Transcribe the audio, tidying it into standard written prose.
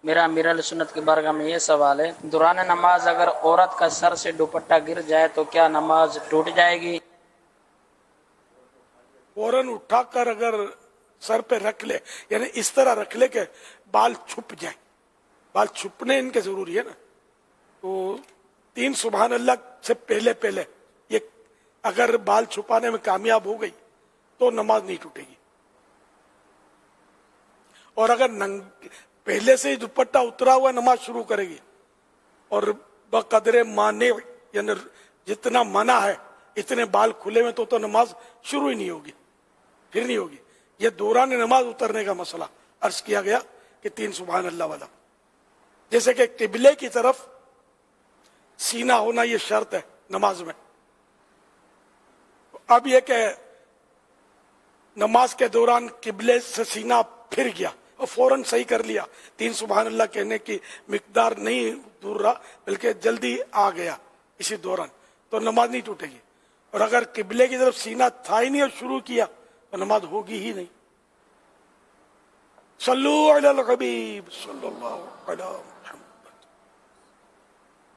میرا امیر اہل سنت کی بارگاہ میں یہ سوال ہے، دوران نماز اگر عورت کا سر سے دوپٹہ گر جائے تو کیا نماز ٹوٹ جائے گی؟ فوراً اٹھا کر اگر سر پہ رکھ لے، یعنی اس طرح رکھ لے کہ بال چھپ جائیں، بال چھپنے ان کے ضروری ہے نا، تو 3 سبحان اللہ سے پہلے یہ اگر بال چھپانے میں کامیاب ہو گئی تو نماز نہیں ٹوٹے گی. اور اگر پہلے سے ہی دوپٹہ اترا ہوا نماز شروع کرے گی اور بقدر مانے، یعنی جتنا منع ہے اتنے بال کھلے میں تو نماز شروع ہی نہیں ہوگی، پھر نہیں ہوگی. یہ دوران نماز اترنے کا مسئلہ عرض کیا گیا کہ 3 سبحان اللہ والا. جیسے کہ قبلے کی طرف سینہ ہونا یہ شرط ہے نماز میں. اب یہ کہ نماز کے دوران قبلے سے سینہ پھر گیا اور فوراً صحیح کر لیا، 3 سبحان اللہ کہنے کی مقدار نہیں دور رہا بلکہ جلدی آ گیا اسی دوران، تو نماز نہیں ٹوٹے گی. اور اگر قبلے کی طرف سینہ تھا ہی نہیں اور شروع کیا تو نماز ہوگی ہی نہیں. صلو علی الحبیب صلی اللہ علیہ وسلم.